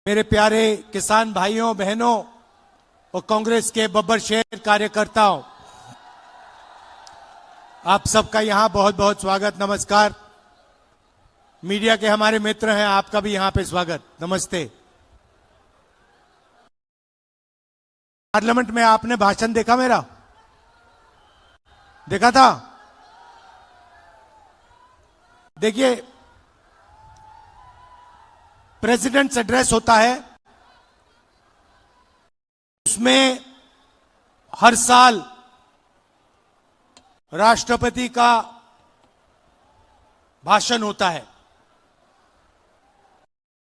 मेरे प्यारे किसान भाइयों बहनों और कांग्रेस के बब्बर शेर कार्यकर्ताओं, आप सबका यहां बहुत बहुत स्वागत, नमस्कार। मीडिया के हमारे मित्र हैं, आपका भी यहां पे स्वागत, नमस्ते। पार्लियामेंट में आपने भाषण देखा मेरा? देखा था? देखिए, प्रेसिडेंट्स एड्रेस होता है, उसमें हर साल राष्ट्रपति का भाषण होता है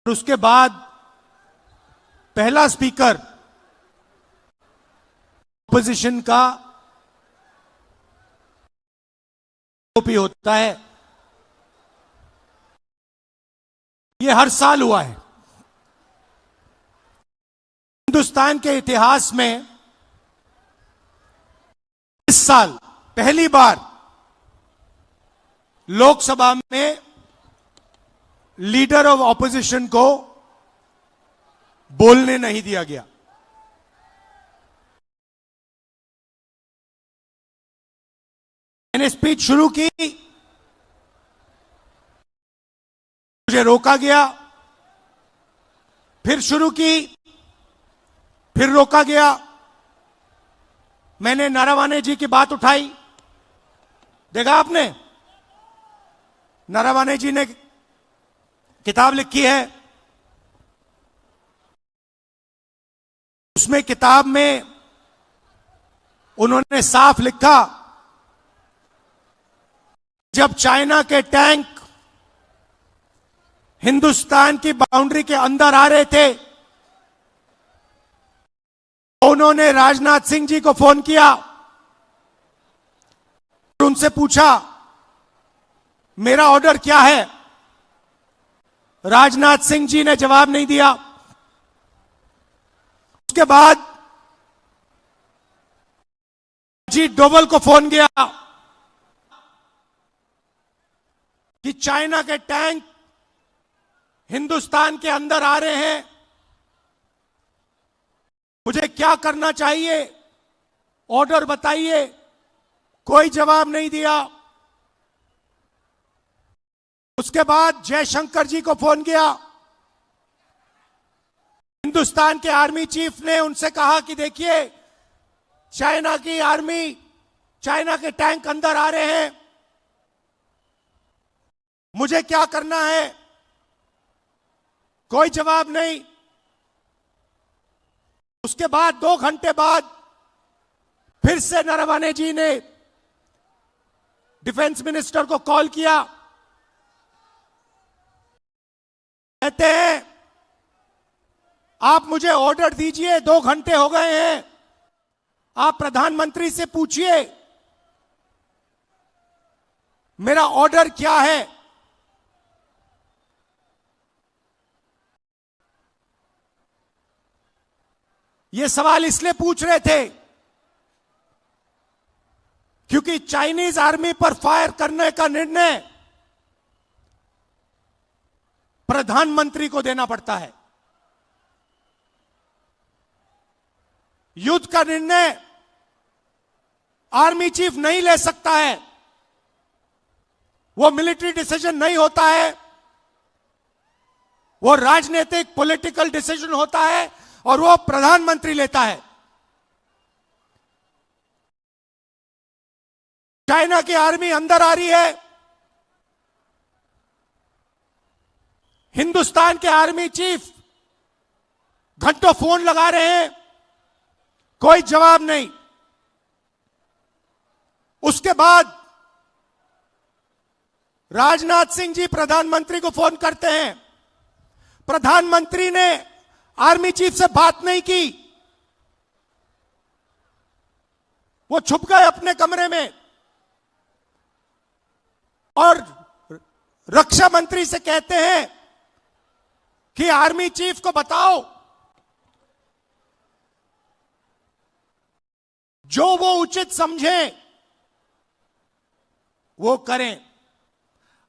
और उसके बाद पहला स्पीकर अपोजिशन का ओपी होता है। ये हर साल हुआ है। हिंदुस्तान के इतिहास में इस साल पहली बार लोकसभा में लीडर ऑफ ऑपोजिशन को बोलने नहीं दिया गया। मैंने स्पीच शुरू की, मुझे रोका गया, फिर शुरू की, फिर रोका गया। मैंने नारावाने जी की बात उठाई, देखा आपने? नारावाने जी ने किताब लिखी है, उसमें किताब में उन्होंने साफ लिखा, जब चाइना के टैंक हिंदुस्तान की बाउंड्री के अंदर आ रहे थे, उन्होंने राजनाथ सिंह जी को फोन किया और उनसे पूछा मेरा ऑर्डर क्या है। राजनाथ सिंह जी ने जवाब नहीं दिया। उसके बाद जी डोवल को फोन गया कि चाइना के टैंक हिंदुस्तान के अंदर आ रहे हैं, मुझे क्या करना चाहिए, ऑर्डर बताइए। कोई जवाब नहीं दिया। उसके बाद जयशंकर जी को फोन किया, हिंदुस्तान के आर्मी चीफ ने उनसे कहा कि देखिए, चाइना की आर्मी, चाइना के टैंक अंदर आ रहे हैं, मुझे क्या करना है। कोई जवाब नहीं। उसके बाद 2 घंटे बाद फिर से नारावाने जी ने डिफेंस मिनिस्टर को कॉल किया। कहते हैं आप मुझे ऑर्डर दीजिए, 2 घंटे हो गए हैं, आप प्रधानमंत्री से पूछिए मेरा ऑर्डर क्या है। ये सवाल इसलिए पूछ रहे थे क्योंकि चाइनीज आर्मी पर फायर करने का निर्णय प्रधानमंत्री को देना पड़ता है। युद्ध का निर्णय आर्मी चीफ नहीं ले सकता है, वो मिलिट्री डिसीजन नहीं होता है, वो राजनीतिक पॉलिटिकल डिसीजन होता है और वो प्रधानमंत्री लेता है। चाइना की आर्मी अंदर आ रही है, हिंदुस्तान के आर्मी चीफ घंटों फोन लगा रहे हैं, कोई जवाब नहीं। उसके बाद राजनाथ सिंह जी प्रधानमंत्री को फोन करते हैं, प्रधानमंत्री ने आर्मी चीफ से बात नहीं की, वो छुप गए अपने कमरे में और रक्षा मंत्री से कहते हैं कि आर्मी चीफ को बताओ जो वो उचित समझे वो करें।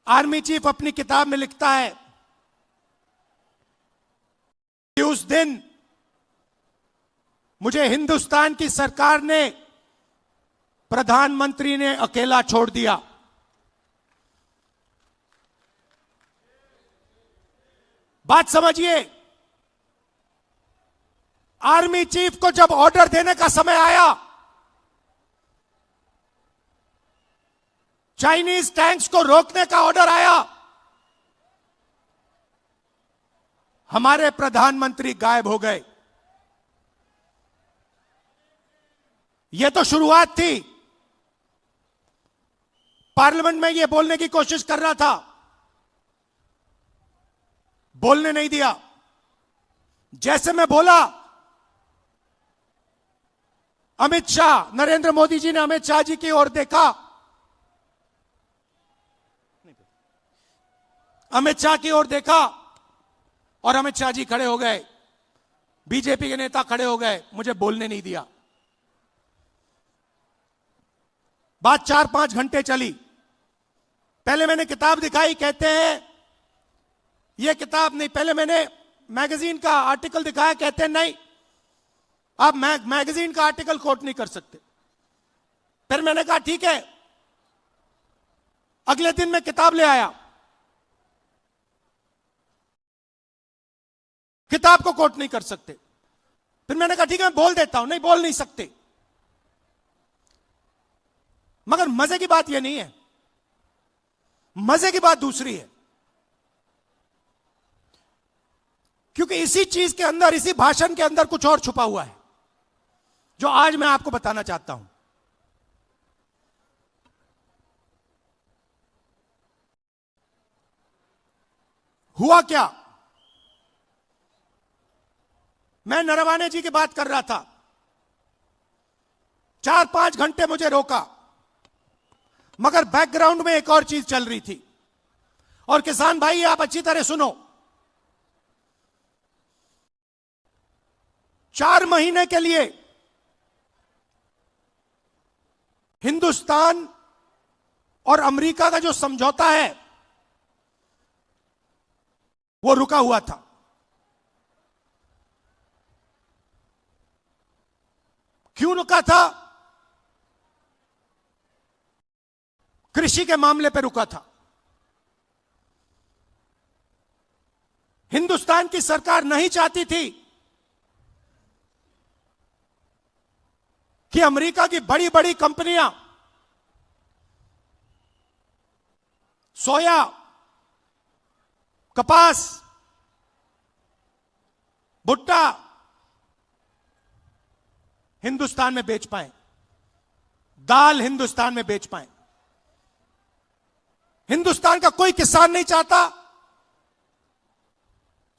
आर्मी चीफ अपनी किताब में लिखता है कि उस दिन मुझे हिंदुस्तान की सरकार ने, प्रधानमंत्री ने अकेला छोड़ दिया। बात समझिए, आर्मी चीफ को जब ऑर्डर देने का समय आया, चाइनीज टैंक्स को रोकने का ऑर्डर आया, हमारे प्रधानमंत्री गायब हो गए। यह तो शुरुआत थी। पार्लियामेंट में यह बोलने की कोशिश कर रहा था, बोलने नहीं दिया। जैसे मैं बोला, अमित शाह, नरेंद्र मोदी जी ने अमित शाह जी की ओर देखा, अमित शाह की ओर देखा और अमित शाह जी खड़े हो गए, बीजेपी के नेता खड़े हो गए, मुझे बोलने नहीं दिया। बात 4-5 घंटे चली। पहले मैंने किताब दिखाई, कहते हैं यह किताब नहीं, पहले मैंने मैगजीन का आर्टिकल दिखाया, कहते हैं नहीं आप मैगजीन का आर्टिकल कोट नहीं कर सकते। फिर मैंने कहा ठीक है, अगले दिन मैं किताब ले आया, किताब को कोट नहीं कर सकते। फिर मैंने कहा ठीक है मैं बोल देता हूं, नहीं बोल नहीं सकते। मगर मजे की बात यह नहीं है, मजे की बात दूसरी है। क्योंकि इसी चीज के अंदर, इसी भाषण के अंदर कुछ और छुपा हुआ है, जो आज मैं आपको बताना चाहता हूं। हुआ क्या, मैं नरवाने जी की बात कर रहा था, 4-5 घंटे मुझे रोका, मगर बैकग्राउंड में एक और चीज चल रही थी। और किसान भाई आप अच्छी तरह सुनो, 4 महीने के लिए हिंदुस्तान और अमेरिका का जो समझौता है वो रुका हुआ था। क्यों रुका था? कृषि के मामले पर रुका था। हिंदुस्तान की सरकार नहीं चाहती थी कि अमेरिका की बड़ी बड़ी कंपनियां सोया, कपास, भुट्टा हिंदुस्तान में बेच पाए, दाल हिंदुस्तान में बेच पाए। हिंदुस्तान का कोई किसान नहीं चाहता,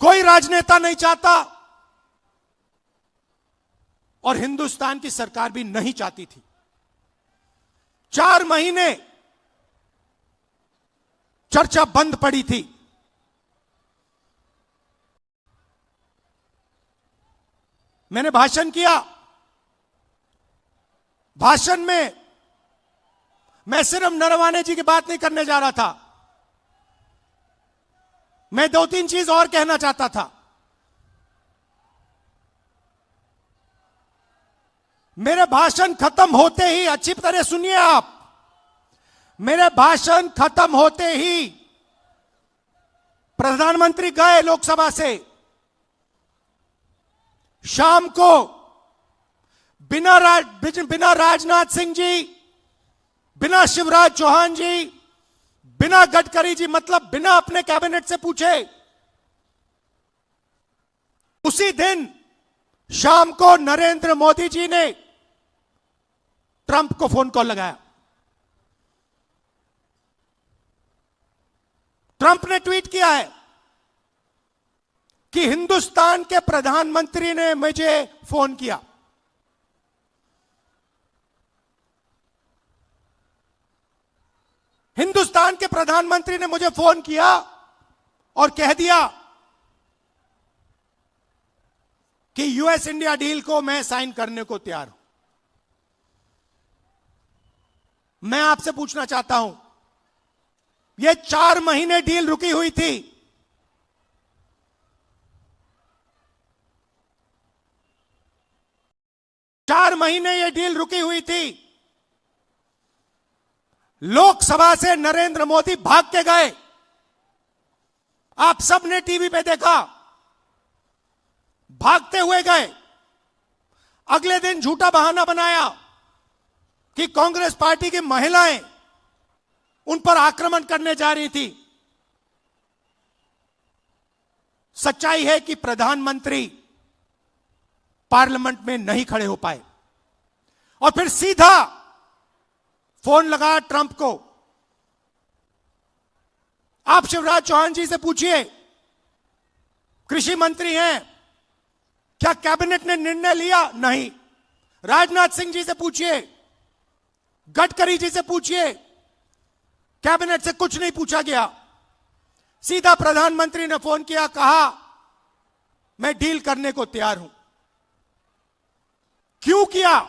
कोई राजनेता नहीं चाहता, और हिंदुस्तान की सरकार भी नहीं चाहती थी। 4 महीने चर्चा बंद पड़ी थी। मैंने भाषण किया, भाषण में मैं सिर्फ नरवाने जी की बात नहीं करने जा रहा था, मैं 2-3 चीज और कहना चाहता था। मेरे भाषण खत्म होते ही, अच्छी तरह सुनिए आप, मेरे भाषण खत्म होते ही प्रधानमंत्री गए लोकसभा से। शाम को बिना राजनाथ सिंह जी, बिना शिवराज चौहान जी, बिना गडकरी जी, मतलब बिना अपने कैबिनेट से पूछे, उसी दिन शाम को नरेंद्र मोदी जी ने ट्रंप को फोन कॉल लगाया। ट्रंप ने ट्वीट किया है कि हिंदुस्तान के प्रधानमंत्री ने मुझे फोन किया। हिंदुस्तान के प्रधानमंत्री ने मुझे फोन किया और कह दिया कि यूएस इंडिया डील को मैं साइन करने को तैयार हूं। मैं आपसे पूछना चाहता हूं, यह 4 महीने डील रुकी हुई थी, 4 महीने यह डील रुकी हुई थी। लोकसभा से नरेंद्र मोदी भाग के गए। आप सबने टीवी पे देखा, भागते हुए गए। अगले दिन झूठा बहाना बनाया कि कांग्रेस पार्टी की महिलाएं उन पर आक्रमण करने जा रही थी। सच्चाई है कि प्रधानमंत्री पार्लियामेंट में नहीं खड़े हो पाए और फिर सीधा फोन लगा ट्रंप को। आप शिवराज चौहान जी से पूछिए, कृषि मंत्री हैं, क्या कैबिनेट ने निर्णय लिया? नहीं। राजनाथ सिंह जी से पूछिए, गडकरी जी से पूछिए, कैबिनेट से कुछ नहीं पूछा गया। सीधा प्रधानमंत्री ने फोन किया, कहा मैं डील करने को तैयार हूं। क्यों किया?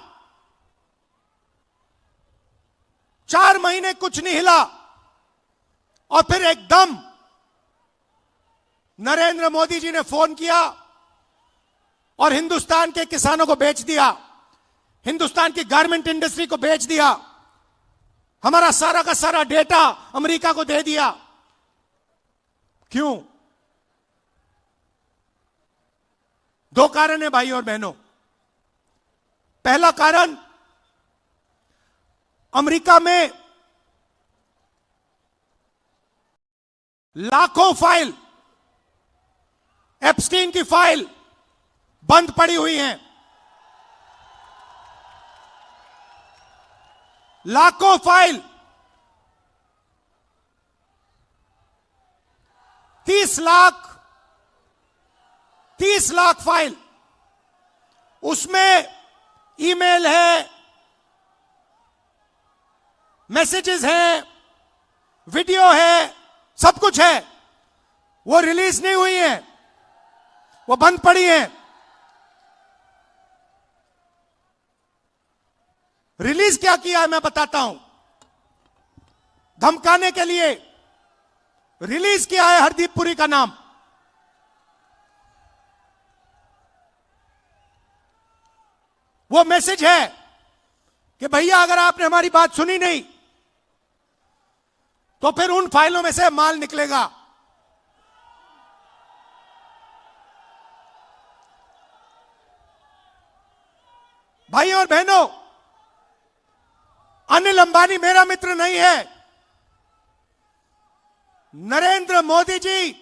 4 महीने कुछ नहीं हिला और फिर एकदम नरेंद्र मोदी जी ने फोन किया और हिंदुस्तान के किसानों को बेच दिया, हिंदुस्तान की गारमेंट इंडस्ट्री को बेच दिया, हमारा सारा का सारा डेटा अमेरिका को दे दिया। क्यों? 2 कारण है भाई और बहनों। पहला कारण, अमेरिका में लाखों फाइल, एप्स्टीन की फाइल बंद पड़ी हुई हैं। लाखों फाइल, 30 लाख फाइल, उसमें ईमेल है, मैसेजेस हैं, वीडियो है, सब कुछ है। वो रिलीज नहीं हुई है, वो बंद पड़ी है। रिलीज क्या किया है मैं बताता हूं। धमकाने के लिए रिलीज किया है हरदीप पुरी का नाम। वो मैसेज है कि भैया अगर आपने हमारी बात सुनी नहीं तो फिर उन फाइलों में से माल निकलेगा। भाई और बहनों, अनिल अंबानी मेरा मित्र नहीं है। नरेंद्र मोदी जी,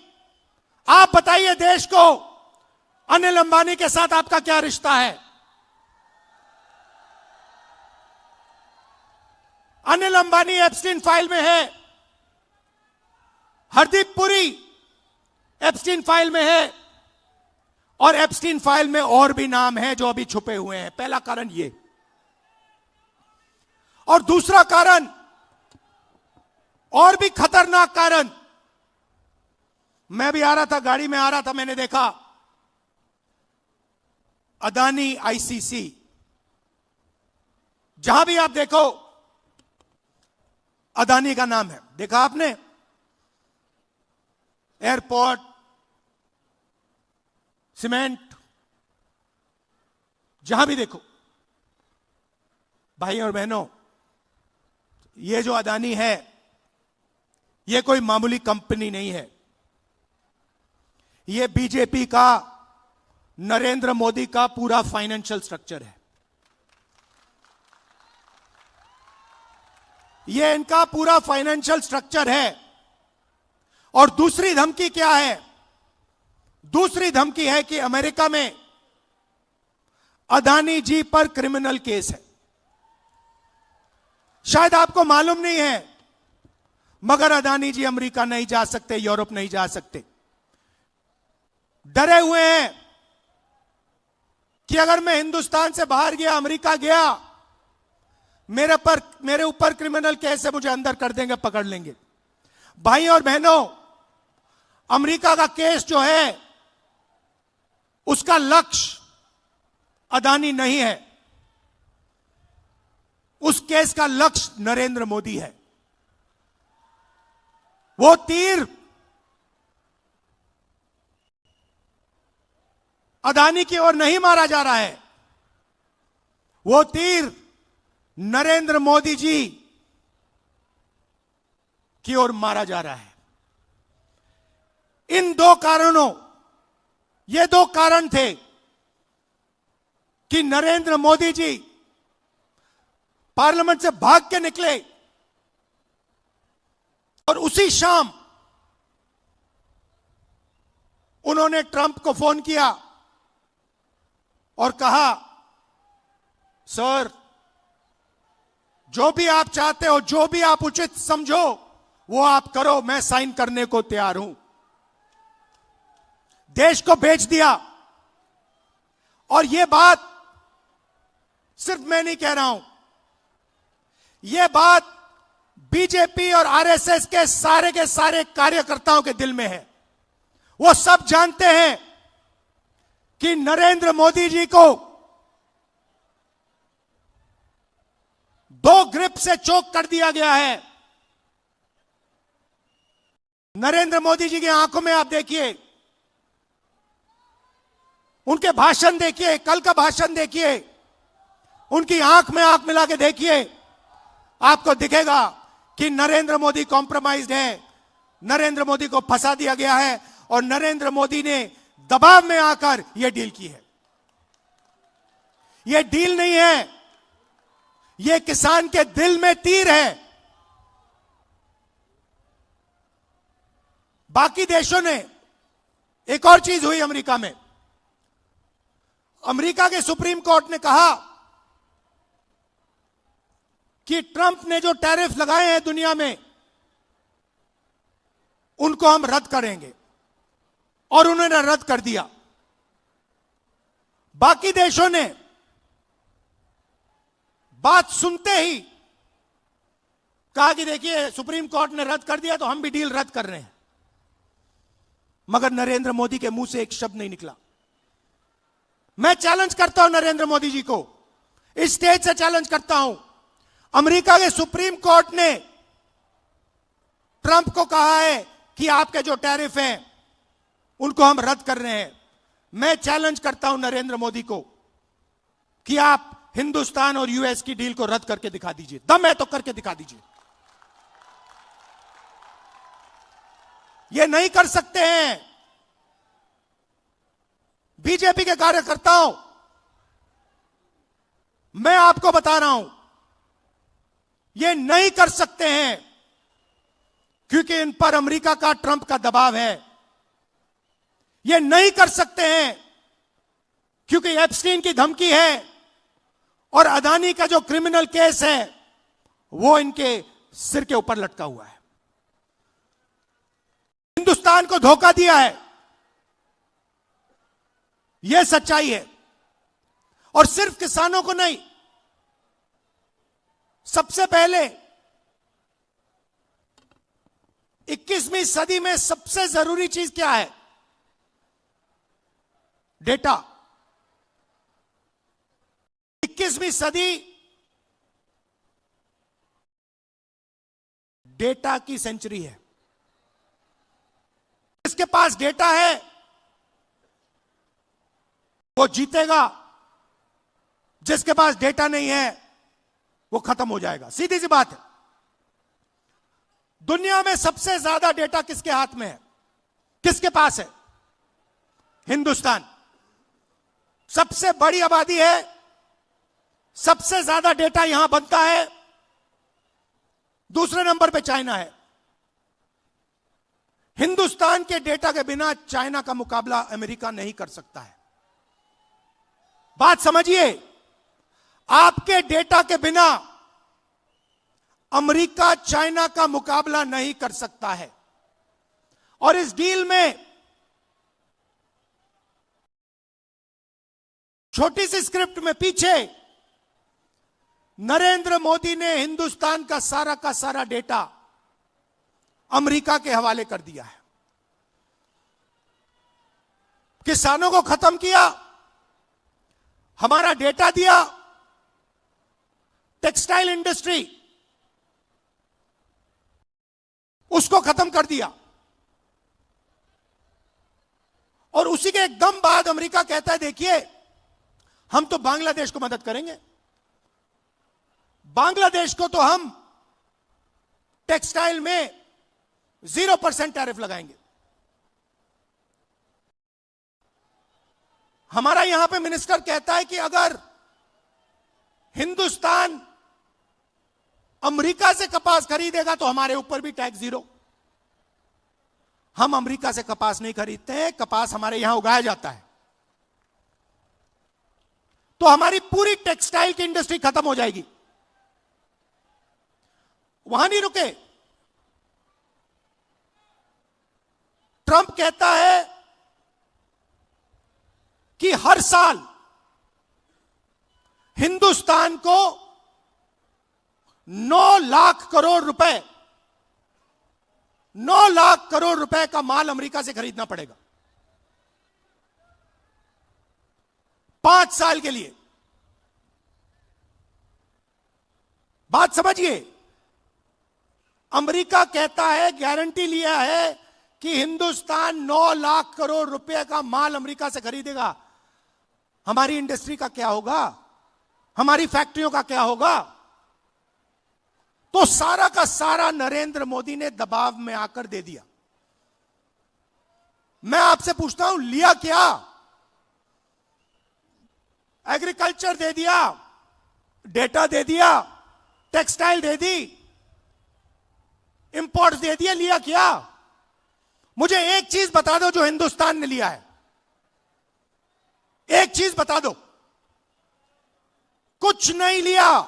आप बताइए देश को, अनिल अंबानी के साथ आपका क्या रिश्ता है? अनिल अंबानी एप्स्टीन फाइल में है, हरदीप पुरी एप्स्टीन फाइल में है, और एप्स्टीन फाइल में और भी नाम है जो अभी छुपे हुए हैं। पहला कारण ये। और दूसरा कारण, और भी खतरनाक कारण, मैं भी आ रहा था, गाड़ी में आ रहा था, मैंने देखा अदानी आईसीसी, जहां भी आप देखो अदानी का नाम है। देखा आपने? एयरपोर्ट, सीमेंट, जहां भी देखो। भाई और बहनों, ये जो अदानी है, ये कोई मामूली कंपनी नहीं है। ये बीजेपी का, नरेंद्र मोदी का पूरा फाइनेंशियल स्ट्रक्चर है। ये इनका पूरा फाइनेंशियल स्ट्रक्चर है। और दूसरी धमकी क्या है? दूसरी धमकी है कि अमेरिका में अदानी जी पर क्रिमिनल केस है। शायद आपको मालूम नहीं है, मगर अदानी जी अमेरिका नहीं जा सकते, यूरोप नहीं जा सकते। डरे हुए हैं कि अगर मैं हिंदुस्तान से बाहर गया, अमेरिका गया, मेरे ऊपर क्रिमिनल केस है, मुझे अंदर कर देंगे, पकड़ लेंगे। भाई और बहनों, अमेरिका का केस जो है, उसका लक्ष्य अदानी नहीं है। उस केस का लक्ष्य नरेंद्र मोदी है। वो तीर अदानी की ओर नहीं मारा जा रहा है, वो तीर नरेंद्र मोदी जी की ओर मारा जा रहा है। इन दो कारणों, ये दो कारण थे कि नरेंद्र मोदी जी पार्लियामेंट से भाग के निकले और उसी शाम उन्होंने ट्रंप को फोन किया और कहा, सर जो भी आप चाहते हो, जो भी आप उचित समझो वो आप करो, मैं साइन करने को तैयार हूं। देश को बेच दिया। और यह बात सिर्फ मैं नहीं कह रहा हूं, यह बात बीजेपी और आरएसएस के सारे कार्यकर्ताओं के दिल में है। वो सब जानते हैं कि नरेंद्र मोदी जी को दो ग्रिप से चोक कर दिया गया है। नरेंद्र मोदी जी की आंखों में आप देखिए, उनके भाषण देखिए, कल का भाषण देखिए, उनकी आंख में आंख मिला के देखिए, आपको दिखेगा कि नरेंद्र मोदी कॉम्प्रोमाइज्ड है, नरेंद्र मोदी को फंसा दिया गया है और नरेंद्र मोदी ने दबाव में आकर यह डील की है। यह डील नहीं है, यह किसान के दिल में तीर है। बाकी देशों ने, एक और चीज हुई अमेरिका में, अमेरिका के सुप्रीम कोर्ट ने कहा कि ट्रंप ने जो टैरिफ लगाए हैं दुनिया में, उनको हम रद्द करेंगे, और उन्होंने रद्द कर दिया। बाकी देशों ने बात सुनते ही कहा कि देखिए सुप्रीम कोर्ट ने रद्द कर दिया तो हम भी डील रद्द कर रहे हैं। मगर नरेंद्र मोदी के मुंह से एक शब्द नहीं निकला। मैं चैलेंज करता हूं नरेंद्र मोदी जी को, इस स्टेज से चैलेंज करता हूं। अमेरिका के सुप्रीम कोर्ट ने ट्रंप को कहा है कि आपके जो टैरिफ हैं उनको हम रद्द कर रहे हैं। मैं चैलेंज करता हूं नरेंद्र मोदी को कि आप हिंदुस्तान और यूएस की डील को रद्द करके दिखा दीजिए। दम है तो करके दिखा दीजिए। ये नहीं कर सकते हैं। बीजेपी के कार्यकर्ताओं, मैं आपको बता रहा हूं, ये नहीं कर सकते हैं क्योंकि इन पर अमेरिका का, ट्रंप का दबाव है। ये नहीं कर सकते हैं क्योंकि एप्स्टीन की धमकी है और अदानी का जो क्रिमिनल केस है वो इनके सिर के ऊपर लटका हुआ है। हिंदुस्तान को धोखा दिया है, यह सच्चाई है। और सिर्फ किसानों को नहीं, सबसे पहले 21वीं सदी में सबसे जरूरी चीज क्या है? डेटा। 21वीं सदी डेटा की सेंचुरी है। जिसके पास डेटा है वो जीतेगा, जिसके पास डेटा नहीं है वो खत्म हो जाएगा। सीधी सी बात है। दुनिया में सबसे ज्यादा डेटा किसके हाथ में है? किसके पास है? हिंदुस्तान। सबसे बड़ी आबादी है, सबसे ज्यादा डेटा यहां बनता है। दूसरे नंबर पे चाइना है। हिंदुस्तान के डेटा के बिना चाइना का मुकाबला अमेरिका नहीं कर सकता है। बात समझिए, आपके डेटा के बिना अमेरिका चाइना का मुकाबला नहीं कर सकता है। और इस डील में छोटी सी स्क्रिप्ट में पीछे नरेंद्र मोदी ने हिंदुस्तान का सारा डेटा अमेरिका के हवाले कर दिया है। किसानों को खत्म किया, हमारा डेटा दिया, टेक्सटाइल इंडस्ट्री उसको खत्म कर दिया। और उसी के एकदम बाद अमेरिका कहता है देखिए हम तो बांग्लादेश को मदद करेंगे, बांग्लादेश को तो हम टेक्सटाइल में 0% टैरिफ लगाएंगे। हमारा यहां पे मिनिस्टर कहता है कि अगर हिंदुस्तान अमेरिका से कपास खरीदेगा तो हमारे ऊपर भी टैक्स 0। हम अमेरिका से कपास नहीं खरीदते हैं, कपास हमारे यहां उगाया जाता है। तो हमारी पूरी टेक्सटाइल की इंडस्ट्री खत्म हो जाएगी। वहां नहीं रुके। ट्रंप कहता है कि हर साल हिंदुस्तान को 9 लाख करोड़ रुपए 9 लाख करोड़ रुपए का माल अमेरिका से खरीदना पड़ेगा 5 साल के लिए। बात समझिए, अमेरिका कहता है, गारंटी लिया है कि हिंदुस्तान 9 लाख करोड़ रुपए का माल अमेरिका से खरीदेगा। हमारी इंडस्ट्री का क्या होगा? हमारी फैक्ट्रियों का क्या होगा? तो सारा का सारा नरेंद्र मोदी ने दबाव में आकर दे दिया। मैं आपसे पूछता हूं, लिया क्या? एग्रीकल्चर दे दिया, डेटा दे दिया, टेक्सटाइल दे दी, इंपोर्ट्स दे दिया, लिया क्या? मुझे एक चीज बता दो जो हिंदुस्तान ने लिया है। एक चीज बता दो। कुछ नहीं लिया।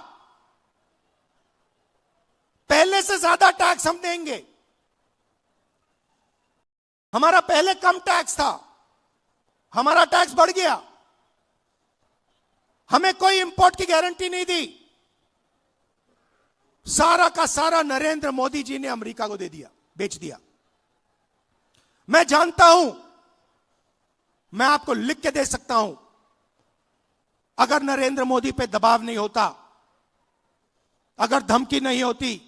पहले से ज्यादा टैक्स हम देंगे। हमारा पहले कम टैक्स था, हमारा टैक्स बढ़ गया। हमें कोई इंपोर्ट की गारंटी नहीं दी। सारा का सारा नरेंद्र मोदी जी ने अमेरिका को दे दिया, बेच दिया। मैं जानता हूं, मैं आपको लिख के दे सकता हूं, अगर नरेंद्र मोदी पे दबाव नहीं होता, अगर धमकी नहीं होती,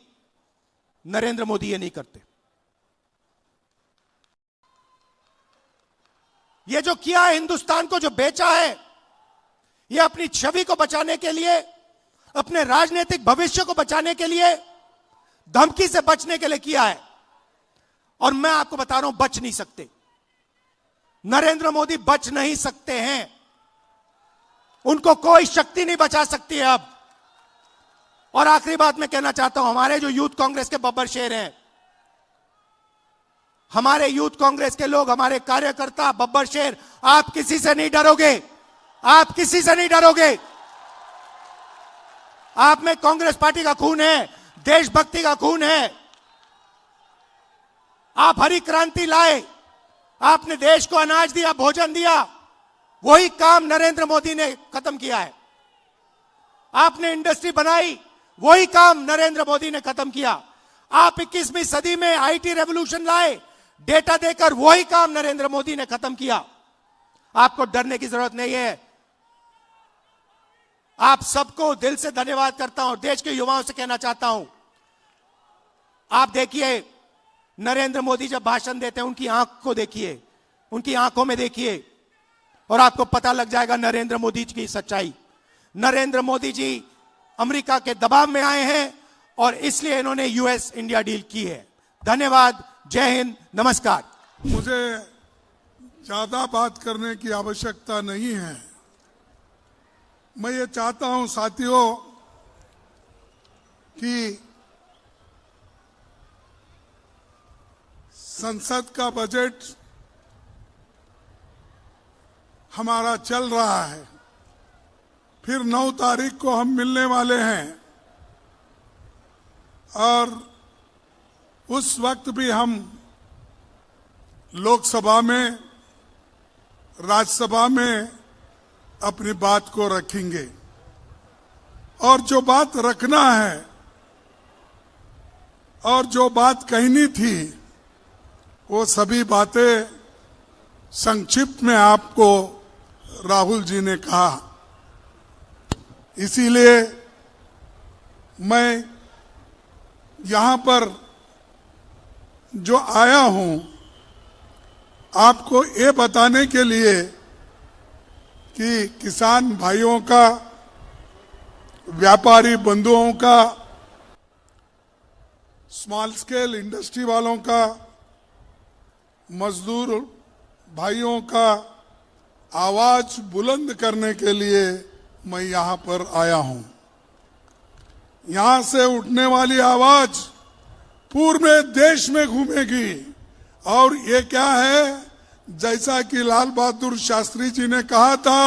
नरेंद्र मोदी ये नहीं करते। ये जो किया है, हिंदुस्तान को जो बेचा है, ये अपनी छवि को बचाने के लिए, अपने राजनीतिक भविष्य को बचाने के लिए, धमकी से बचने के लिए किया है। और मैं आपको बता रहा हूं, बच नहीं सकते। नरेंद्र मोदी बच नहीं सकते हैं। उनको कोई शक्ति नहीं बचा सकती है अब। और आखिरी बात मैं कहना चाहता हूं, हमारे जो यूथ कांग्रेस के बब्बर शेर हैं, हमारे यूथ कांग्रेस के लोग, हमारे कार्यकर्ता बब्बर शेर, आप किसी से नहीं डरोगे। आप किसी से नहीं डरोगे। आप में कांग्रेस पार्टी का खून है, देशभक्ति का खून है। आप हरी क्रांति लाए, आपने देश को अनाज दिया, भोजन दिया। वही काम नरेंद्र मोदी ने खत्म किया है। आपने इंडस्ट्री बनाई, वही काम नरेंद्र मोदी ने खत्म किया। आप 21वीं सदी में आईटी रेवोल्यूशन लाए, डेटा देकर, वही काम नरेंद्र मोदी ने खत्म किया। आपको डरने की जरूरत नहीं है। आप सबको दिल से धन्यवाद करता हूं। देश के युवाओं से कहना चाहता हूं, आप देखिए, नरेंद्र मोदी जब भाषण देते हैं, उनकी आंख को देखिए, उनकी आंखों में देखिए, और आपको पता लग जाएगा नरेंद्र मोदी जी की सच्चाई। नरेंद्र मोदी जी अमेरिका के दबाव में आए हैं और इसलिए इन्होंने यूएस इंडिया डील की है। धन्यवाद। जय हिंद, नमस्कार। मुझे ज्यादा बात करने की आवश्यकता नहीं है। मैं ये चाहता हूं साथियों कि संसद का बजट हमारा चल रहा है, फिर 9 तारीख को हम मिलने वाले हैं, और उस वक्त भी हम लोकसभा में, राज्यसभा में अपनी बात को रखेंगे। और जो बात रखना है और जो बात कहनी थी, वो सभी बातें संक्षिप्त में आपको राहुल जी ने कहा। इसीलिए मैं यहां पर जो आया हूं, आपको ये बताने के लिए कि किसान भाइयों का व्यापारी बंधुओं का, स्मॉल स्केल इंडस्ट्री वालों का, मजदूर भाइयों का आवाज बुलंद करने के लिए मैं यहां पर आया हूं। यहां से उठने वाली आवाज पूरे देश में घूमेगी। और ये क्या है, जैसा कि लाल बहादुर शास्त्री जी ने कहा था,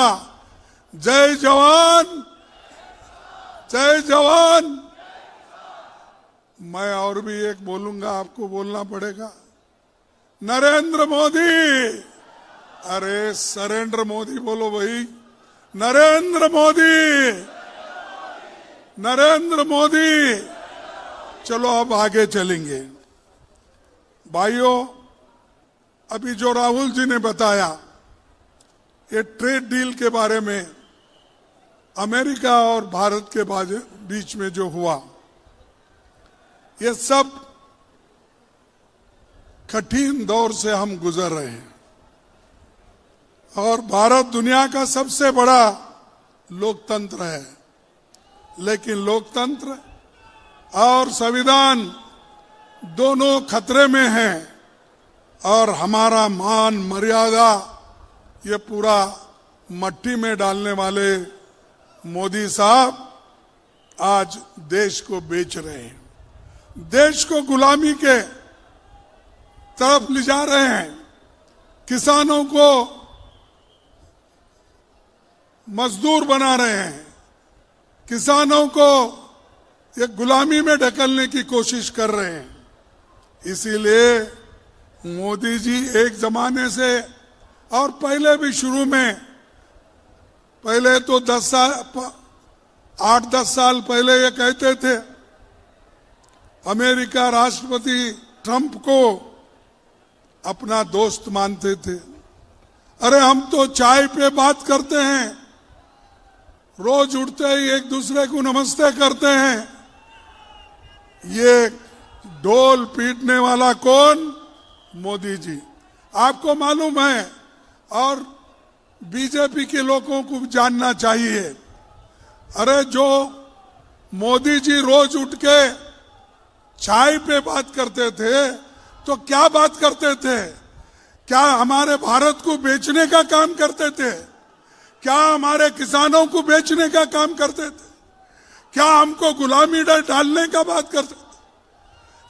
जय जवान जय जवान। मैं और भी एक बोलूंगा, आपको बोलना पड़ेगा, नरेंद्र मोदी। अरे सरेंद्र मोदी बोलो भाई, नरेंद्र मोदी, नरेंद्र मोदी। चलो अब आगे चलेंगे। भाइयों, अभी जो राहुल जी ने बताया ये ट्रेड डील के बारे में, अमेरिका और भारत के बीच में जो हुआ, ये सब कठिन दौर से हम गुजर रहे हैं। और भारत दुनिया का सबसे बड़ा लोकतंत्र है, लेकिन लोकतंत्र और संविधान दोनों खतरे में हैं। और हमारा मान मर्यादा ये पूरा मट्टी में डालने वाले मोदी साहब आज देश को बेच रहे हैं, देश को गुलामी के तरफ ले जा रहे हैं, किसानों को मजदूर बना रहे हैं, किसानों को एक गुलामी में ढकेलने की कोशिश कर रहे हैं। इसीलिए मोदी जी एक जमाने से, और पहले भी शुरू में, पहले तो 8-10 साल पहले ये कहते थे, अमेरिका राष्ट्रपति ट्रंप को अपना दोस्त मानते थे। अरे हम तो चाय पे बात करते हैं, रोज उठते ही एक दूसरे को नमस्ते करते हैं। ये ढोल पीटने वाला कौन? मोदी जी। आपको मालूम है, और बीजेपी के लोगों को जानना चाहिए, अरे जो मोदी जी रोज उठ के चाय पे बात करते थे, तो क्या बात करते थे? क्या हमारे भारत को बेचने का काम करते थे? क्या हमारे किसानों को बेचने का काम करते थे? क्या हमको गुलामी डालने का बात करते थे?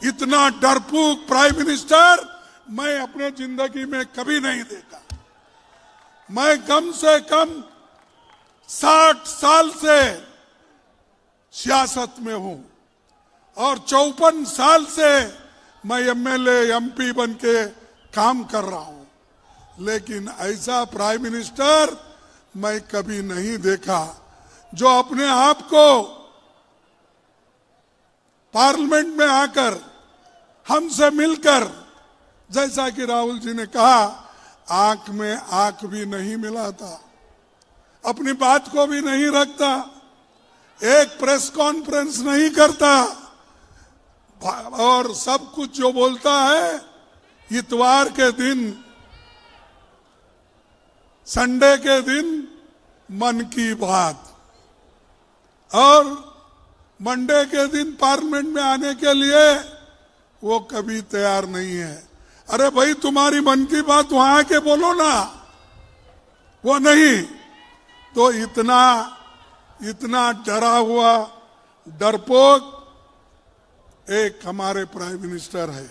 इतना डरपोक प्राइम मिनिस्टर मैं अपने जिंदगी में कभी नहीं देखा। मैं कम से कम 60 साल से सियासत में हूं और 54 साल से मैं एमएलए एमपी बन के काम कर रहा हूं, लेकिन ऐसा प्राइम मिनिस्टर मैं कभी नहीं देखा जो अपने आप को पार्लियामेंट में आकर हमसे मिलकर, जैसा कि राहुल जी ने कहा, आंख में आंख भी नहीं मिलाता, अपनी बात को भी नहीं रखता, एक प्रेस कॉन्फ्रेंस नहीं करता, और सब कुछ जो बोलता है इतवार के दिन, संडे के दिन मन की बात, और मंडे के दिन पार्लियामेंट में आने के लिए वो कभी तैयार नहीं है। अरे भाई, तुम्हारी मन की बात वहां आके बोलो ना, वो नहीं। तो इतना डरा हुआ डरपोक एक हमारे प्राइम मिनिस्टर है।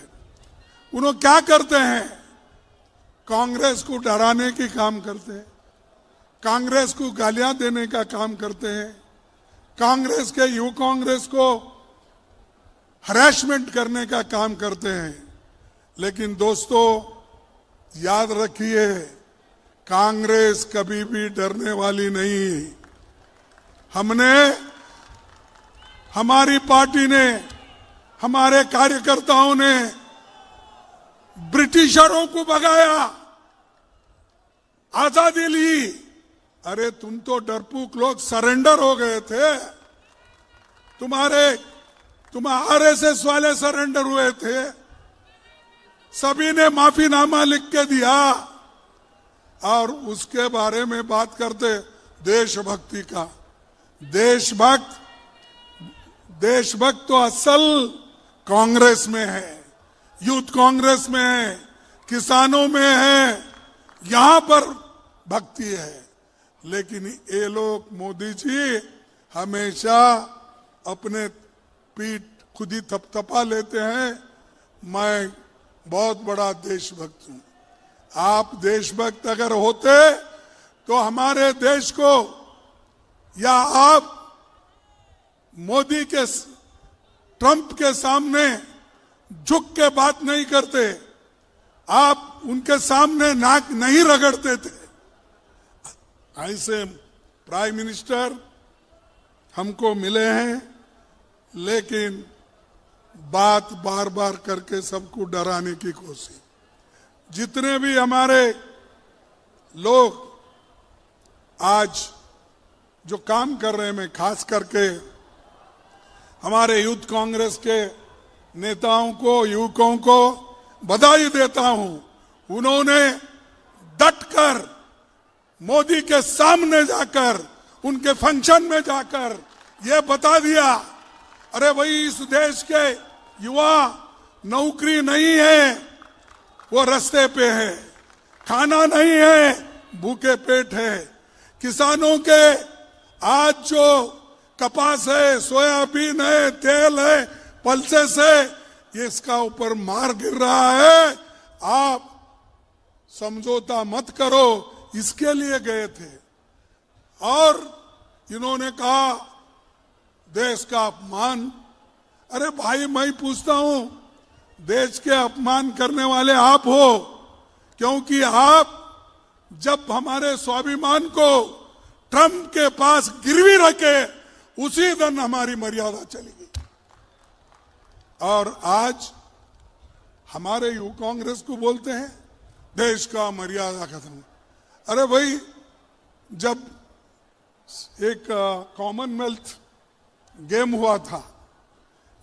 उन्होंने क्या करते हैं? कांग्रेस को डराने की काम करते हैं, कांग्रेस को गालियां देने का काम करते हैं, कांग्रेस के युवा कांग्रेस को हरासमेंट करने का काम करते हैं। लेकिन दोस्तों, याद रखिए, कांग्रेस कभी भी डरने वाली नहीं। हमारी पार्टी ने, हमारे कार्यकर्ताओं ने ब्रिटिशरों को भगाया, आजादी ली। अरे तुम तो डरपोक लोग सरेंडर हो गए थे, तुम आरएसएस वाले सरेंडर हुए थे, सभी ने माफीनामा लिख के दिया, और उसके बारे में बात करते देशभक्ति का। देशभक्त देशभक्त तो असल कांग्रेस में है, यूथ कांग्रेस में है, किसानों में है, यहां पर भक्ति है। लेकिन ये लोग, मोदी जी हमेशा अपने पीठ खुद ही थपथपा लेते हैं, मैं बहुत बड़ा देशभक्त हूं। आप देशभक्त अगर होते तो हमारे देश को, या आप मोदी के, ट्रंप के सामने झुक के बात नहीं करते, आप उनके सामने नाक नहीं रगड़ते थे। ऐसे प्राइम मिनिस्टर हमको मिले हैं, लेकिन बात बार बार करके सबको डराने की कोशिश। जितने भी हमारे लोग आज जो काम कर रहे हैं, मैं खास करके हमारे यूथ कांग्रेस के नेताओं को, युवकों को बधाई देता हूं। उन्होंने डटकर मोदी के सामने जाकर, उनके फंक्शन में जाकर ये बता दिया, अरे भाई इस देश के युवा नौकरी नहीं है, वो रास्ते पे है, खाना नहीं है, भूखे पेट है। किसानों के आज जो कपास है, सोयाबीन है, तेल है, पल्सेस है, ये इसका ऊपर मार गिर रहा है। आप समझौता मत करो, इसके लिए गए थे। और इन्होंने कहा देश का अपमान। अरे भाई, मैं पूछता हूं, देश के अपमान करने वाले आप हो, क्योंकि आप जब हमारे स्वाभिमान को ट्रंप के पास गिरवी रखे, उसी दिन हमारी मर्यादा चली गई। और आज हमारे युवा कांग्रेस को बोलते हैं देश का मर्यादा खत्म। अरे भाई, जब एक कॉमनवेल्थ गेम हुआ था,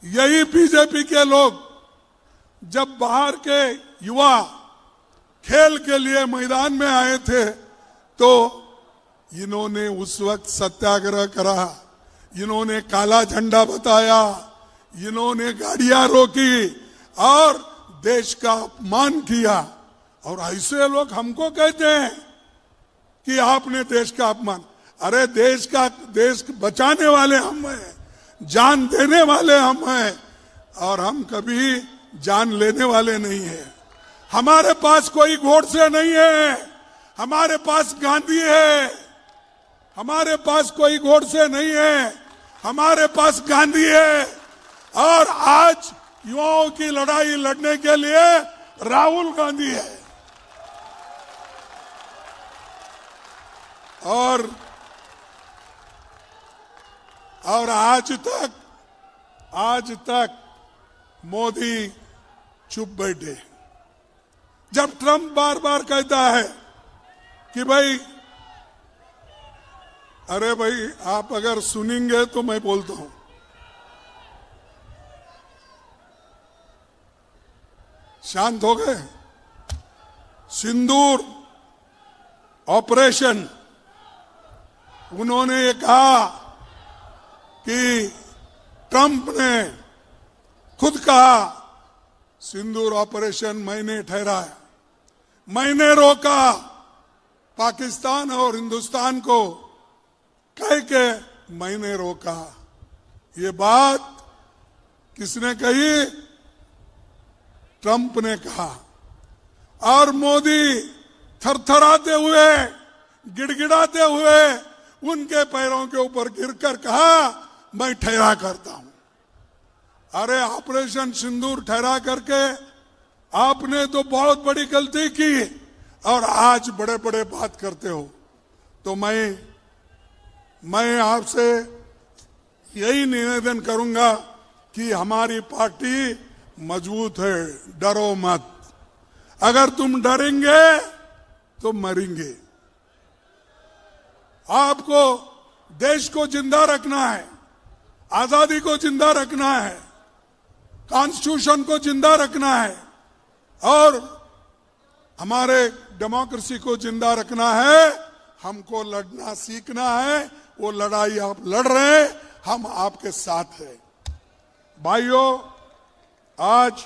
यही बीजेपी के लोग जब बाहर के युवा खेल के लिए मैदान में आए थे, तो इन्होंने उस वक्त सत्याग्रह करा, इन्होंने काला झंडा बताया, इन्होंने गाड़ियां रोकी और देश का अपमान किया। और ऐसे लोग हमको कहते हैं कि आपने देश का अपमान। अरे देश बचाने वाले हम हैं, जान देने वाले हम हैं, और हम कभी जान लेने वाले नहीं हैं। हमारे पास कोई गोडसे नहीं है, हमारे पास गांधी है। हमारे पास कोई गोडसे नहीं है, हमारे पास गांधी है। और आज युवाओं की लड़ाई लड़ने के लिए राहुल गांधी है। और आज तक मोदी चुप बैठे। जब ट्रंप बार बार कहता है कि भाई, अरे भाई आप अगर सुनेंगे तो मैं बोलता हूं, शांत हो गए। सिंदूर ऑपरेशन, उन्होंने ये कहा कि ट्रंप ने खुद कहा सिंदूर ऑपरेशन मैंने ठहराया, मैंने रोका। पाकिस्तान और हिंदुस्तान को कह के मैंने रोका। ये बात किसने कही? ट्रंप ने कहा। और मोदी थरथराते हुए, गिड़गिड़ाते हुए उनके पैरों के ऊपर गिरकर कहा, मैं ठहरा करता हूं। अरे ऑपरेशन सिंदूर ठहरा करके आपने तो बहुत बड़ी गलती की, और आज बड़े बड़े बात करते हो। तो मैं आपसे यही निवेदन करूंगा कि हमारी पार्टी मजबूत है, डरो मत। अगर तुम डरेंगे तो मरेंगे। आपको देश को जिंदा रखना है, आजादी को जिंदा रखना है, कॉन्स्टिट्यूशन को जिंदा रखना है, और हमारे डेमोक्रेसी को जिंदा रखना है। हमको लड़ना सीखना है। वो लड़ाई आप लड़ रहे हैं, हम आपके साथ हैं। भाइयों, आज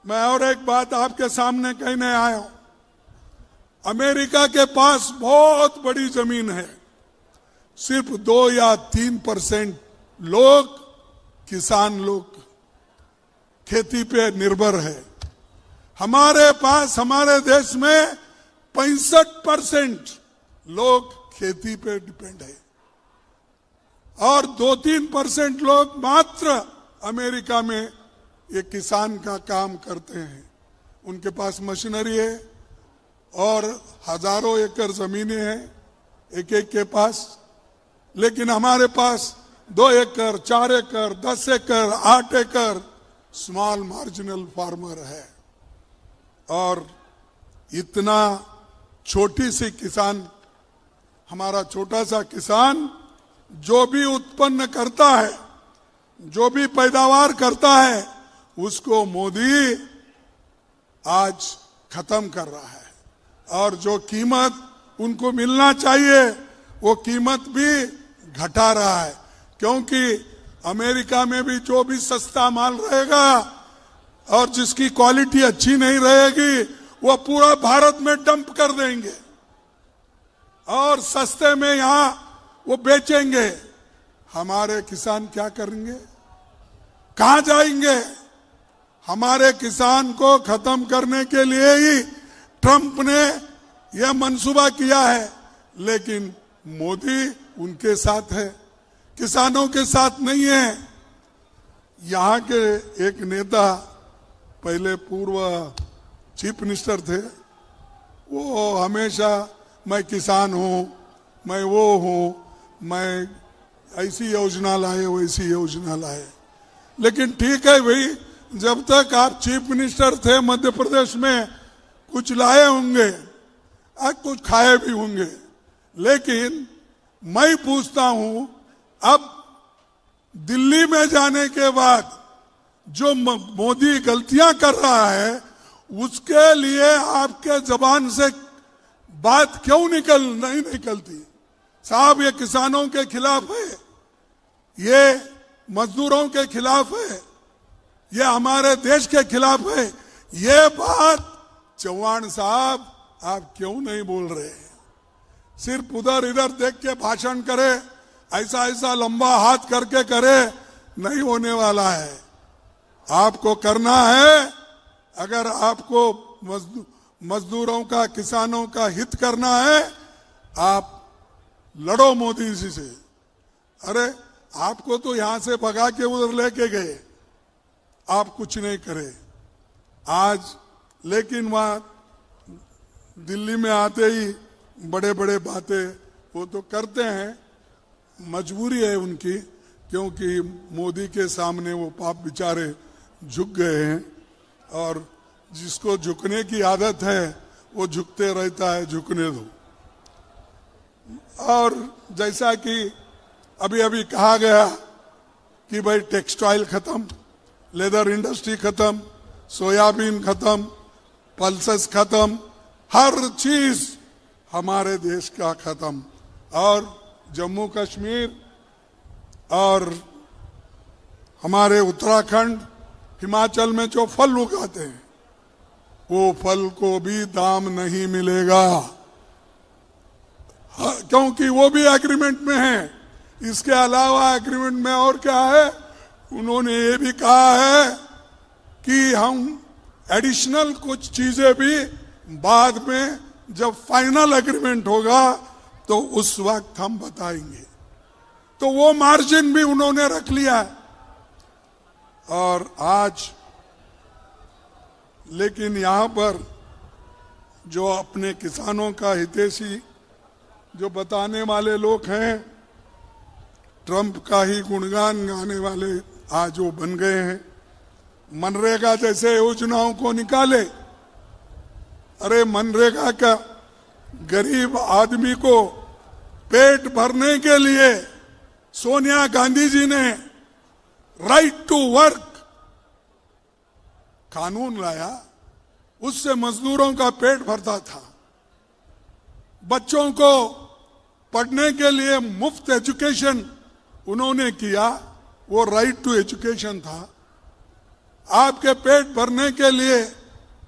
मैं और एक बात आपके सामने कहने आया हूं। अमेरिका के पास बहुत बड़ी जमीन है, सिर्फ 2 या 3% लोग, किसान लोग खेती पे निर्भर है। हमारे पास, हमारे देश में 65% लोग खेती पे डिपेंड है और 2-3% लोग मात्र अमेरिका में ये किसान का काम करते हैं। उनके पास मशीनरी है और हजारों एकड़ जमीनें हैं एक एक के पास, लेकिन हमारे पास 2 एकड़, 4 एकड़, 10 एकड़, 8 एकड़ स्मॉल मार्जिनल फार्मर है। और इतना छोटी सी किसान, हमारा छोटा सा किसान जो भी उत्पन्न करता है, जो भी पैदावार करता है, उसको मोदी आज खत्म कर रहा है। और जो कीमत उनको मिलना चाहिए वो कीमत भी घटा रहा है, क्योंकि अमेरिका में भी जो भी सस्ता माल रहेगा और जिसकी क्वालिटी अच्छी नहीं रहेगी वो पूरा भारत में डंप कर देंगे और सस्ते में यहां वो बेचेंगे। हमारे किसान क्या करेंगे, कहां जाएंगे? हमारे किसान को खत्म करने के लिए ही ट्रंप ने यह मंसूबा किया है, लेकिन मोदी उनके साथ है, किसानों के साथ नहीं है। यहां के एक नेता, पहले पूर्व चीफ मिनिस्टर थे, वो हमेशा मैं किसान हूं, मैं वो हूं, मैं ऐसी योजना लाए, वैसी योजना लाए। लेकिन ठीक है भाई, जब तक आप चीफ मिनिस्टर थे मध्य प्रदेश में कुछ लाए होंगे, कुछ खाए भी होंगे, लेकिन मैं पूछता हूं अब दिल्ली में जाने के बाद जो मोदी गलतियां कर रहा है उसके लिए आपके जबान से बात क्यों नहीं निकलती? साहब, ये किसानों के खिलाफ है, ये मजदूरों के खिलाफ है, ये हमारे देश के खिलाफ है। ये बात चौहान साहब आप क्यों नहीं बोल रहे? सिर्फ उधर इधर देख के भाषण करे, ऐसा ऐसा लंबा हाथ करके करे, नहीं होने वाला है। आपको करना है, अगर आपको मजदूरों का, किसानों का हित करना है, आप लड़ो मोदी जी से। अरे आपको तो यहां से भगा के उधर लेके गए, आप कुछ नहीं करे आज। लेकिन वहां दिल्ली में आते ही बड़े बड़े बातें वो तो करते हैं, मजबूरी है उनकी, क्योंकि मोदी के सामने वो पाप बेचारे झुक गए हैं और जिसको झुकने की आदत है वो झुकते रहता है, झुकने दो। और जैसा कि अभी अभी कहा गया कि भाई टेक्सटाइल खत्म, लेदर इंडस्ट्री खत्म, सोयाबीन खत्म, पल्सेस खत्म, हर चीज हमारे देश का खत्म। और जम्मू कश्मीर और हमारे उत्तराखंड, हिमाचल में जो फल उगाते हैं वो फल को भी दाम नहीं मिलेगा, क्योंकि वो भी एग्रीमेंट में है। इसके अलावा एग्रीमेंट में और क्या है, उन्होंने ये भी कहा है कि हम एडिशनल कुछ चीजें भी बाद में जब फाइनल एग्रीमेंट होगा तो उस वक्त हम बताएंगे। तो वो मार्जिन भी उन्होंने रख लिया है। और आज लेकिन यहां पर जो अपने किसानों का हितैषी जो बताने वाले लोग हैं, ट्रंप का ही गुणगान गाने वाले आज वो बन गए हैं। मनरेगा जैसे योजनाओं को निकाले, अरे मनरेगा का गरीब आदमी को पेट भरने के लिए सोनिया गांधी जी ने राइट टू वर्क कानून लाया, उससे मजदूरों का पेट भरता था। बच्चों को पढ़ने के लिए मुफ्त एजुकेशन उन्होंने किया, वो राइट टू एजुकेशन था। आपके पेट भरने के लिए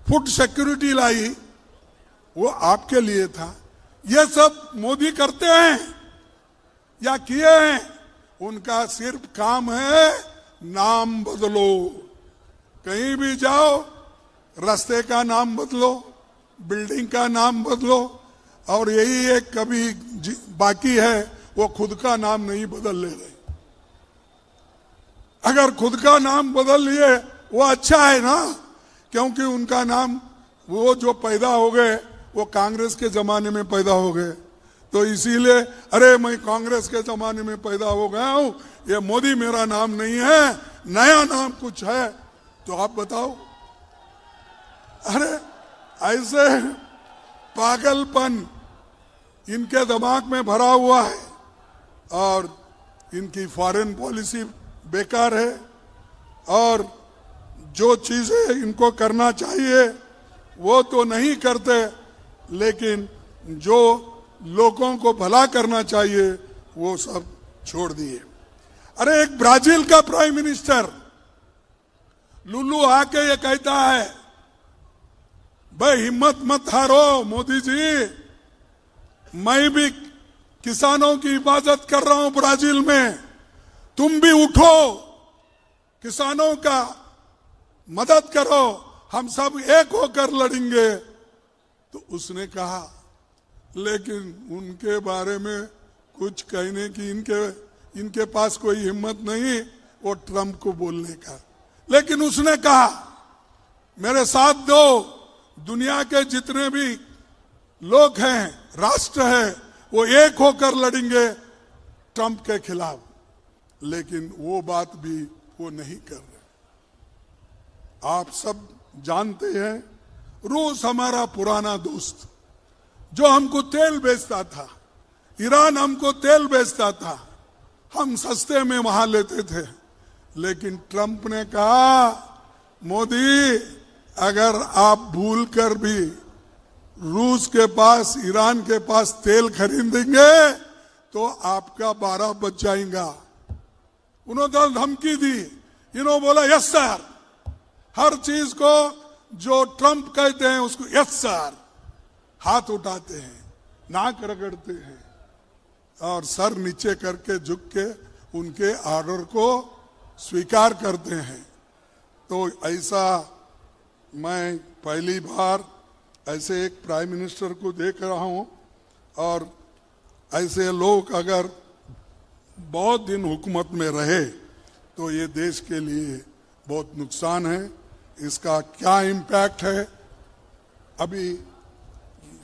फूड सिक्योरिटी लाई, वो आपके लिए था। ये सब मोदी करते हैं या किए हैं? उनका सिर्फ काम है नाम बदलो। कहीं भी जाओ, रास्ते का नाम बदलो, बिल्डिंग का नाम बदलो, और यही एक कभी बाकी है, वो खुद का नाम नहीं बदल ले रहे। अगर खुद का नाम बदल लिए वो अच्छा है ना, क्योंकि उनका नाम, वो जो पैदा हो गए वो कांग्रेस के जमाने में पैदा हो गए, तो इसीलिए अरे मैं कांग्रेस के जमाने में पैदा हो गया हूं, ये मोदी मेरा नाम नहीं है, नया नाम कुछ है तो आप बताओ। अरे ऐसे पागलपन इनके दिमाग में भरा हुआ है, और इनकी फॉरेन पॉलिसी बेकार है, और जो चीजें इनको करना चाहिए वो तो नहीं करते, लेकिन जो लोगों को भला करना चाहिए वो सब छोड़ दिए। अरे एक ब्राजील का प्राइम मिनिस्टर लुलू आके ये कहता है, भाई हिम्मत मत हारो मोदी जी, मैं भी किसानों की हिफाजत कर रहा हूं ब्राजील में, तुम भी उठो, किसानों का मदद करो, हम सब एक होकर लड़ेंगे। तो उसने कहा, लेकिन उनके बारे में कुछ कहने की इनके पास कोई हिम्मत नहीं, वो ट्रंप को बोलने का। लेकिन उसने कहा, मेरे साथ दो, दुनिया के जितने भी लोग हैं, राष्ट्र है, वो एक होकर लड़ेंगे ट्रंप के खिलाफ। लेकिन वो बात भी वो नहीं कर रहे। आप सब जानते हैं, रूस हमारा पुराना दोस्त, जो हमको तेल बेचता था, ईरान हमको तेल बेचता था, हम सस्ते में वहां लेते थे। लेकिन ट्रंप ने कहा, मोदी अगर आप भूल कर भी रूस के पास, ईरान के पास तेल खरीदेंगे तो आपका 12 बच जाएगा। उन्होंने धमकी दी, इन्होंने बोला यस सर, हर चीज को जो ट्रंप कहते हैं उसको यस सर, हाथ उठाते हैं, नाक रगड़ते हैं, और सर नीचे करके झुक के उनके ऑर्डर को स्वीकार करते हैं। तो ऐसा मैं पहली बार ऐसे एक प्राइम मिनिस्टर को देख रहा हूं, और ऐसे लोग अगर बहुत दिन हुकूमत में रहे तो ये देश के लिए बहुत नुकसान है। इसका क्या इम्पैक्ट है अभी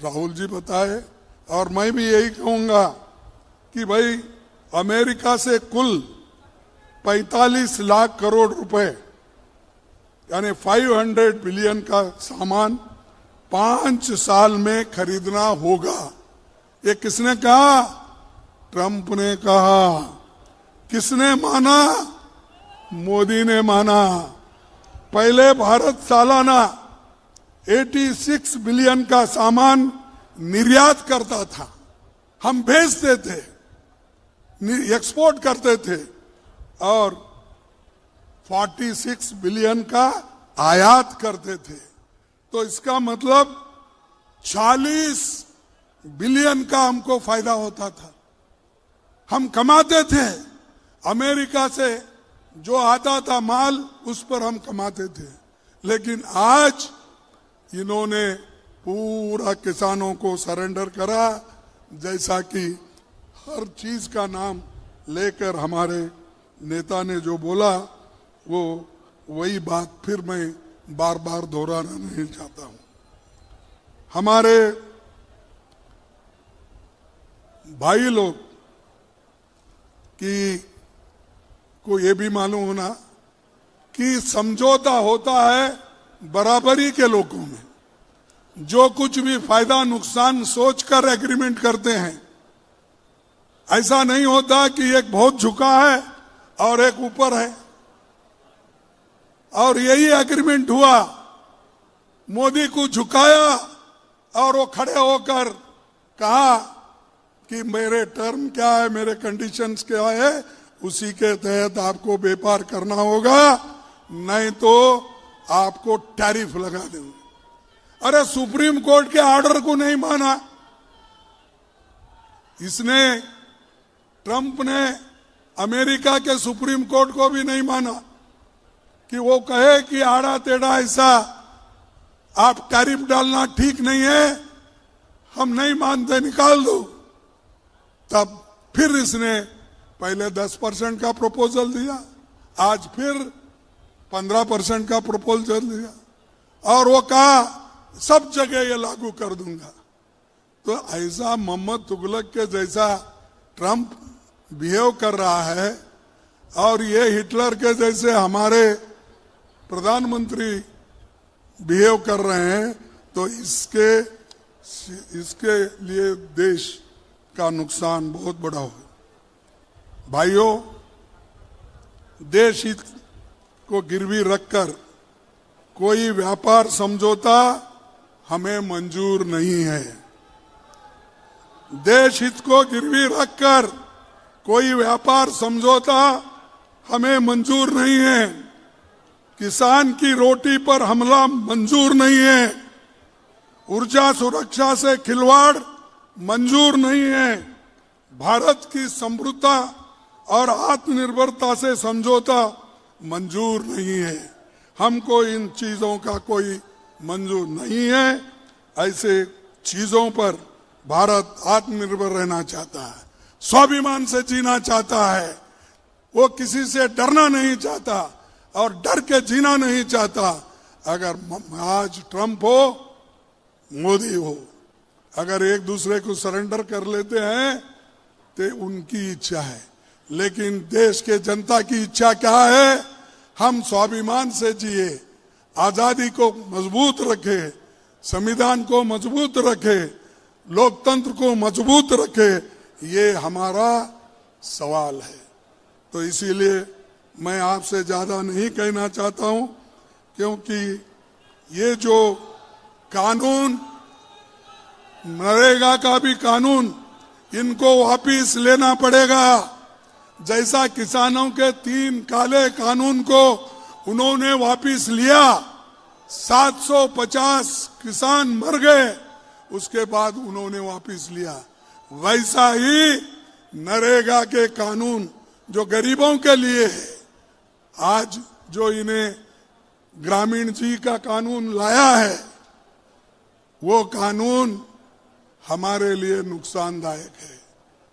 राहुल जी बताए, और मैं भी यही कहूंगा कि भाई अमेरिका से कुल 45 लाख करोड़ रुपए यानी 500 बिलियन का सामान 5 साल में खरीदना होगा। ये किसने कहा? ट्रंप ने कहा। किसने माना? मोदी ने माना। पहले भारत सालाना 86 बिलियन का सामान निर्यात करता था, हम भेजते थे, एक्सपोर्ट करते थे, और 46 बिलियन का आयात करते थे। तो इसका मतलब 40 बिलियन का हमको फायदा होता था, हम कमाते थे। अमेरिका से जो आता था माल, उस पर हम कमाते थे। लेकिन आज इन्होंने पूरा किसानों को सरेंडर करा, जैसा कि हर चीज का नाम लेकर हमारे नेता ने जो बोला, वो वही बात फिर मैं बार बार दोहराना नहीं चाहता हूं। हमारे भाई लोग की को ये भी मालूम होना कि समझौता होता है बराबरी के लोगों में। जो कुछ भी फायदा नुकसान सोचकर एग्रीमेंट करते हैं, ऐसा नहीं होता कि एक बहुत झुका है और एक ऊपर है। और यही एग्रीमेंट हुआ, मोदी को झुकाया और वो खड़े होकर कहा कि मेरे टर्म क्या है, मेरे कंडीशंस क्या है, उसी के तहत आपको व्यापार करना होगा। नहीं तो आपको टैरिफ लगा देंगे। अरे सुप्रीम कोर्ट के ऑर्डर को नहीं माना, इसने ट्रंप ने अमेरिका के सुप्रीम कोर्ट को भी नहीं माना कि वो कहे कि आड़ा टेढ़ा ऐसा आप टैरिफ डालना ठीक नहीं है, हम नहीं मानते, निकाल दो। तब फिर इसने पहले 10% का प्रपोजल दिया, आज फिर 15% का प्रपोजल दिया, और वो कहा सब जगह ये लागू कर दूंगा। तो ऐसा मोहम्मद तुगलक के जैसा ट्रंप बिहेव कर रहा है, और ये हिटलर के जैसे हमारे प्रधानमंत्री बिहेव कर रहे हैं, तो इसके लिए देश का नुकसान बहुत बड़ा होगा। भाइयों, देश हित को गिरवी रखकर कोई व्यापार समझौता हमें मंजूर नहीं है। देश हित को गिरवी रखकर कोई व्यापार समझौता हमें मंजूर नहीं है। किसान की रोटी पर हमला मंजूर नहीं है। ऊर्जा सुरक्षा से खिलवाड़ मंजूर नहीं है। भारत की समृद्धता और आत्मनिर्भरता से समझौता मंजूर नहीं है। हमको इन चीजों का कोई मंजूर नहीं है। ऐसे चीजों पर भारत आत्मनिर्भर रहना चाहता है, स्वाभिमान से जीना चाहता है। वो किसी से डरना नहीं चाहता और डर के जीना नहीं चाहता। अगर आज ट्रंप हो, मोदी हो, अगर एक दूसरे को सरेंडर कर लेते हैं तो उनकी इच्छा है, लेकिन देश के जनता की इच्छा क्या है? हम स्वाभिमान से जिए, आजादी को मजबूत रखे, संविधान को मजबूत रखे, लोकतंत्र को मजबूत रखे, ये हमारा सवाल है। तो इसीलिए मैं आपसे ज्यादा नहीं कहना चाहता हूं, क्योंकि ये जो कानून, नरेगा का भी कानून, इनको वापिस लेना पड़ेगा। जैसा किसानों के 3 काले कानून को उन्होंने वापिस लिया, 750 किसान मर गए, उसके बाद उन्होंने वापिस लिया, वैसा ही नरेगा के कानून जो गरीबों के लिए है, आज जो इन्हें ग्रामीण जी का कानून लाया है, वो कानून हमारे लिए नुकसानदायक है।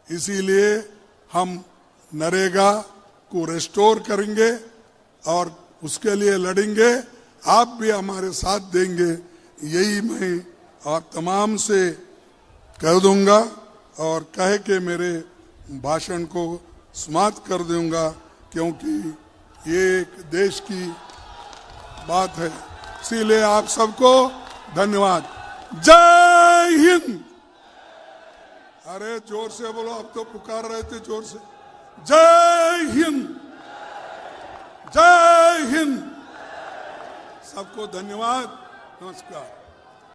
इसीलिए हम नरेगा को रिस्टोर करेंगे और उसके लिए लड़ेंगे। आप भी हमारे साथ देंगे, यही मैं आप तमाम से कह दूंगा और कह के मेरे भाषण को समाप्त कर दूंगा, क्योंकि ये एक देश की बात है। इसीलिए आप सबको धन्यवाद। जय हिंद। अरे जोर से बोलो, अब तो पुकार रहे थे जोर से। जय हिंद, जय हिंद। सबको धन्यवाद, नमस्कार।